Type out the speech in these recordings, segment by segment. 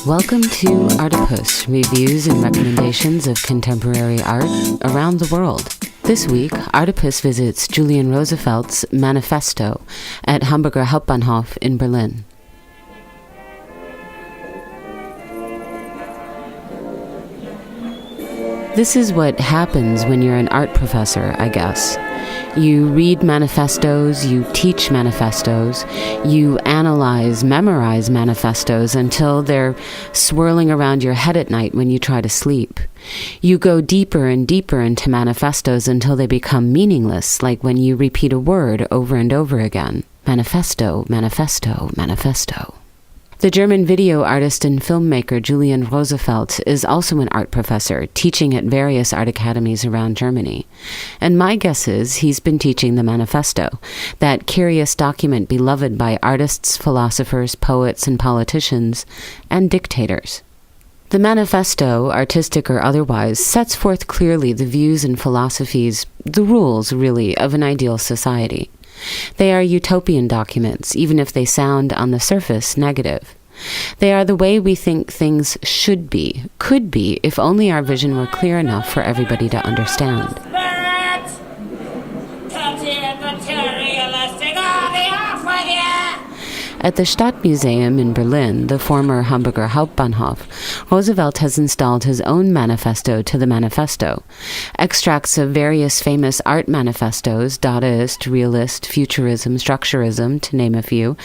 Welcome to Artipoeus, reviews and recommendations of contemporary art around the world. This week, Artipoeus visits Julian Rosefeldt's MANIFESTO at Hamburger Hauptbahnhof in Berlin. This is what happens when you're an art professor, I guess. You read manifestos, you teach manifestos, you analyze, memorize manifestos until they're swirling around your head at night when you try to sleep. You go deeper and deeper into manifestos until they become meaningless, like when you repeat a word over and over again. Manifesto, manifesto, manifesto. The German video artist and filmmaker Julian Rosefeldt is also an art professor, teaching at various art academies around Germany. And my guess is he's been teaching the Manifesto, that curious document beloved by artists, philosophers, poets, and politicians, and dictators. The Manifesto, artistic or otherwise, sets forth clearly the views and philosophies, the rules, really, of an ideal society. They are utopian documents, even if they sound, on the surface, negative. They are the way we think things should be, could be, if only our vision were clear enough for everybody to understand. At the Stadtmuseum in Berlin, the former Hamburger Hauptbahnhof, Roosevelt has installed his own manifesto to the Manifesto. Extracts of various famous art manifestos, Dadaist, Realist, Futurism, Structurism, to name a few,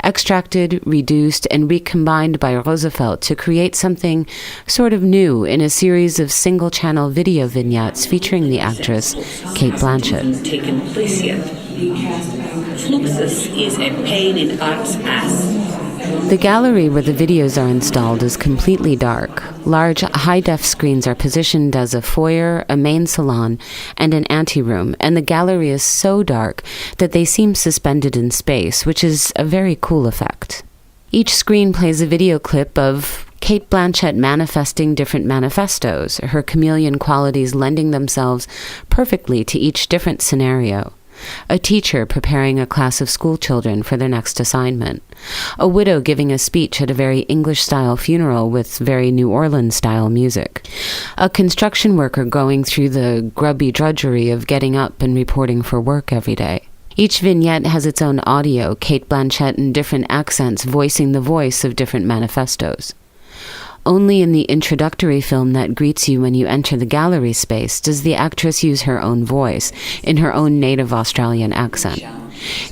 extracted, reduced, and recombined by Roosevelt to create something sort of new in a series of single-channel video vignettes featuring the actress Cate Blanchett. Taken place yet. Fluxus is a pain in art's ass. The gallery where the videos are installed is completely dark. Large, high-def screens are positioned as a foyer, a main salon, and an anteroom, and the gallery is so dark that they seem suspended in space, which is a very cool effect. Each screen plays a video clip of Cate Blanchett manifesting different manifestos, her chameleon qualities lending themselves perfectly to each different scenario. A teacher preparing a class of school children for their next assignment. A widow giving a speech at a very English-style funeral with very New Orleans-style music. A construction worker going through the grubby drudgery of getting up and reporting for work every day. Each vignette has its own audio, Cate Blanchett in different accents voicing the voice of different manifestos. Only in the introductory film that greets you when you enter the gallery space does the actress use her own voice, in her own native Australian accent.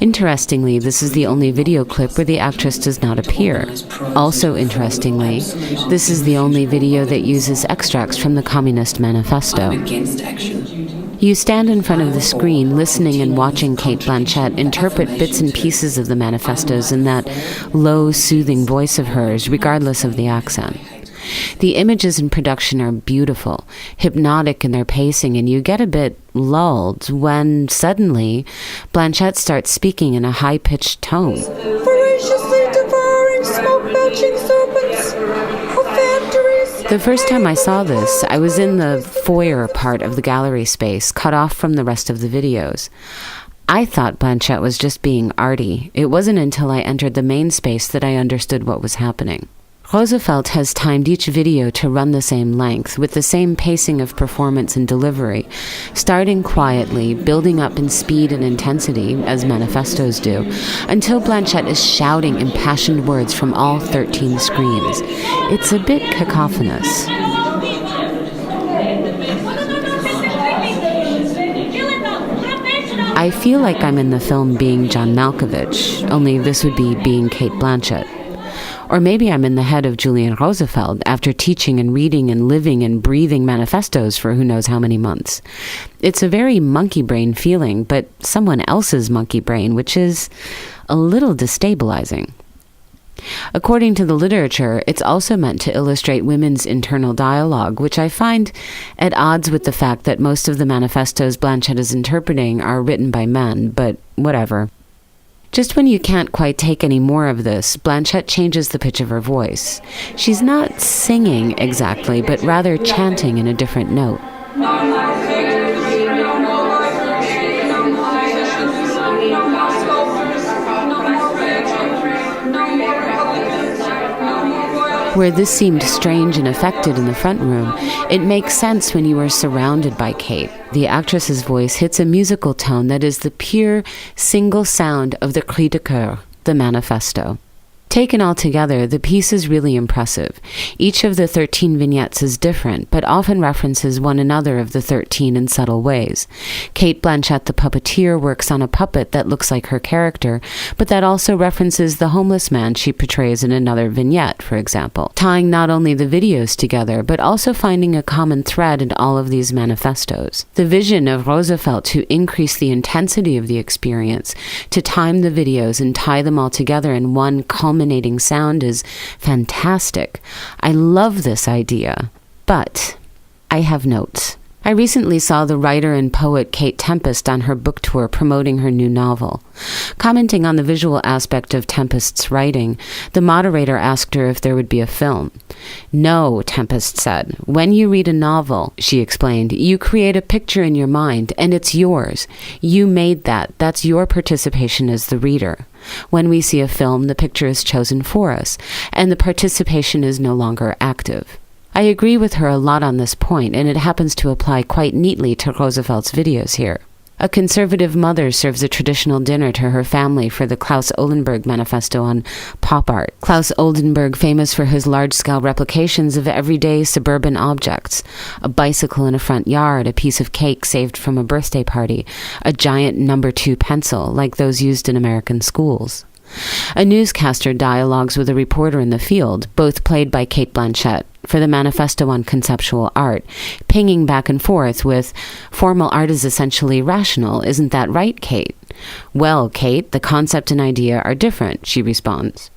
Interestingly, this is the only video clip where the actress does not appear. Also interestingly, this is the only video that uses extracts from the Communist Manifesto. You stand in front of the screen, listening and watching Cate Blanchett interpret bits and pieces of the manifestos in that low, soothing voice of hers, regardless of the accent. The images in production are beautiful, hypnotic in their pacing, and you get a bit lulled when, suddenly, Blanchett starts speaking in a high-pitched tone. Voraciously devouring smoke-belching serpents of factories. The first time I saw this, I was in the foyer part of the gallery space, cut off from the rest of the videos. I thought Blanchett was just being arty. It wasn't until I entered the main space that I understood what was happening. Roosevelt has timed each video to run the same length, with the same pacing of performance and delivery, starting quietly, building up in speed and intensity, as manifestos do, until Blanchett is shouting impassioned words from all 13 screens. It's a bit cacophonous. I feel like I'm in the film Being John Malkovich, only this would be Being Cate Blanchett. Or maybe I'm in the head of Julian Rosefeldt after teaching and reading and living and breathing manifestos for who knows how many months. It's a very monkey brain feeling, but someone else's monkey brain, which is a little destabilizing. According to the literature, it's also meant to illustrate women's internal dialogue, which I find at odds with the fact that most of the manifestos Blanchett is interpreting are written by men, but whatever. Just when you can't quite take any more of this, Blanchett changes the pitch of her voice. She's not singing exactly, but rather chanting in a different note. Where this seemed strange and affected in the front room, it makes sense when you are surrounded by Kate. The actress's voice hits a musical tone that is the pure, single sound of the cri de coeur, the manifesto. Taken all together, the piece is really impressive. Each of the 13 vignettes is different, but often references one another of the 13 in subtle ways. Cate Blanchett, the puppeteer, works on a puppet that looks like her character, but that also references the homeless man she portrays in another vignette, for example, tying not only the videos together, but also finding a common thread in all of these manifestos. The vision of Rosefeldt to increase the intensity of the experience, to time the videos and tie them all together in one culminating sound is fantastic. I love this idea, but I have notes. I recently saw the writer and poet Kate Tempest on her book tour promoting her new novel. Commenting on the visual aspect of Tempest's writing, the moderator asked her if there would be a film. "No," Tempest said. "When you read a novel," she explained, "you create a picture in your mind, and it's yours. You made that. That's your participation as the reader. When we see a film, the picture is chosen for us, and the participation is no longer active." I agree with her a lot on this point, and it happens to apply quite neatly to Roosevelt's videos here. A conservative mother serves a traditional dinner to her family for the Klaus Oldenburg manifesto on pop art. Klaus Oldenburg, famous for his large-scale replications of everyday suburban objects: a bicycle in a front yard, a piece of cake saved from a birthday party, a giant number 2 pencil like those used in American schools. A newscaster dialogues with a reporter in the field, both played by Cate Blanchett, for the manifesto on conceptual art, pinging back and forth with, "Formal art is essentially rational, isn't that right, Kate?" "Well, Kate, the concept and idea are different," she responds.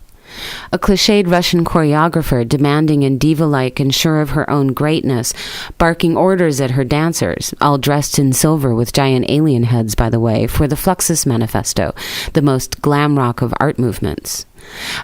A cliched Russian choreographer, demanding and diva-like and sure of her own greatness, barking orders at her dancers, all dressed in silver with giant alien heads, by the way, for the Fluxus Manifesto, the most glam rock of art movements.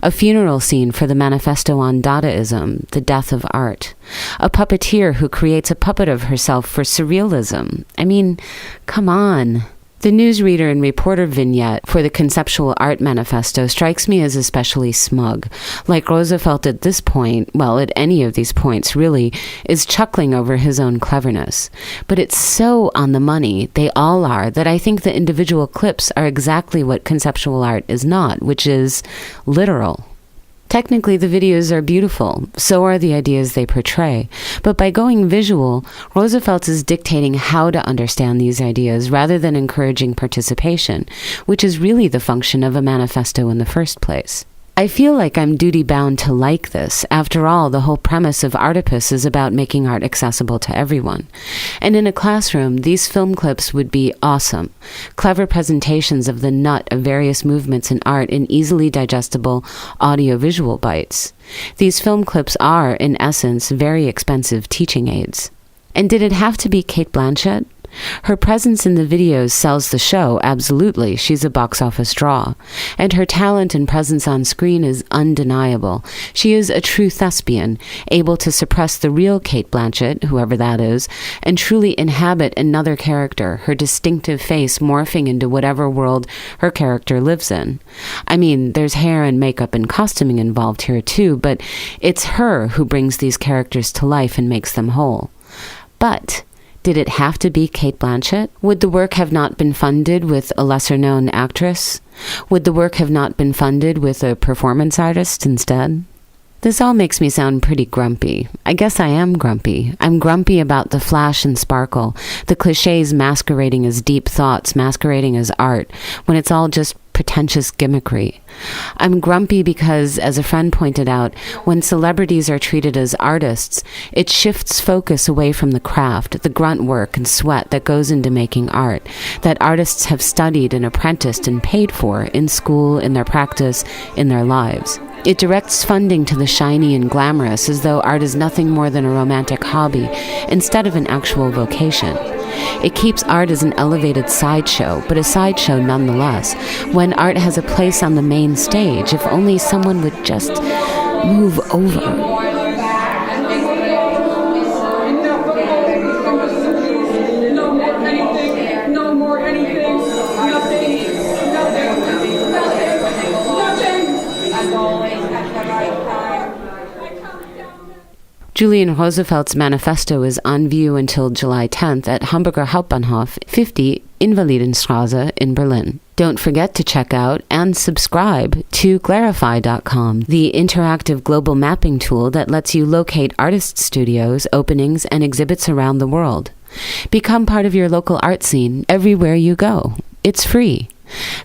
A funeral scene for the manifesto on Dadaism, the death of art. A puppeteer who creates a puppet of herself for surrealism. I mean, come on. The newsreader and reporter vignette for the Conceptual Art Manifesto strikes me as especially smug. Like Roosevelt at this point, well, at any of these points really, is chuckling over his own cleverness. But it's so on the money, they all are, that I think the individual clips are exactly what conceptual art is not, which is literal. Technically, the videos are beautiful, so are the ideas they portray. But by going visual, Roosevelt is dictating how to understand these ideas rather than encouraging participation, which is really the function of a manifesto in the first place. I feel like I'm duty-bound to like this. After all, the whole premise of Artipoeus is about making art accessible to everyone. And in a classroom, these film clips would be awesome. Clever presentations of the nut of various movements in art in easily digestible audio-visual bites. These film clips are, in essence, very expensive teaching aids. And did it have to be Cate Blanchett? Her presence in the videos sells the show, absolutely. She's a box office draw. And her talent and presence on screen is undeniable. She is a true thespian, able to suppress the real Cate Blanchett, whoever that is, and truly inhabit another character, her distinctive face morphing into whatever world her character lives in. I mean, there's hair and makeup and costuming involved here too, but it's her who brings these characters to life and makes them whole. But did it have to be Cate Blanchett? Would the work have not been funded with a lesser-known actress? Would the work have not been funded with a performance artist instead? This all makes me sound pretty grumpy. I guess I am grumpy. I'm grumpy about the flash and sparkle, the cliches masquerading as deep thoughts, masquerading as art, when it's all just pretentious gimmickry. I'm grumpy because, as a friend pointed out, when celebrities are treated as artists, it shifts focus away from the craft, the grunt work and sweat that goes into making art, that artists have studied and apprenticed and paid for in school, in their practice, in their lives. It directs funding to the shiny and glamorous as though art is nothing more than a romantic hobby instead of an actual vocation. It keeps art as an elevated sideshow, but a sideshow nonetheless, when art has a place on the main stage, if only someone would just move over. Julian Rosefeldt's Manifesto is on view until July 10th at Hamburger Hauptbahnhof 50 Invalidenstraße in Berlin. Don't forget to check out and subscribe to Clarify.com, the interactive global mapping tool that lets you locate artist studios, openings, and exhibits around the world. Become part of your local art scene everywhere you go. It's free.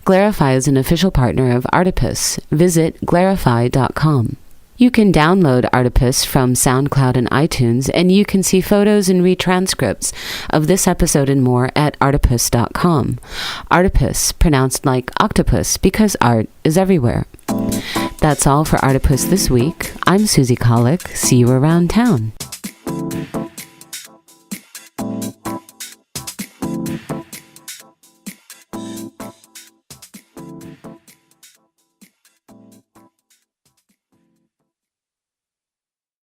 Clarify is an official partner of Artipoeus. Visit Clarify.com. You can download Artipoeus from SoundCloud and iTunes, and you can see photos and read transcripts of this episode and more at artipoeus.com. Artipoeus, pronounced like octopus, because art is everywhere. That's all for Artipoeus this week. I'm Susie Kahlich. See you around town.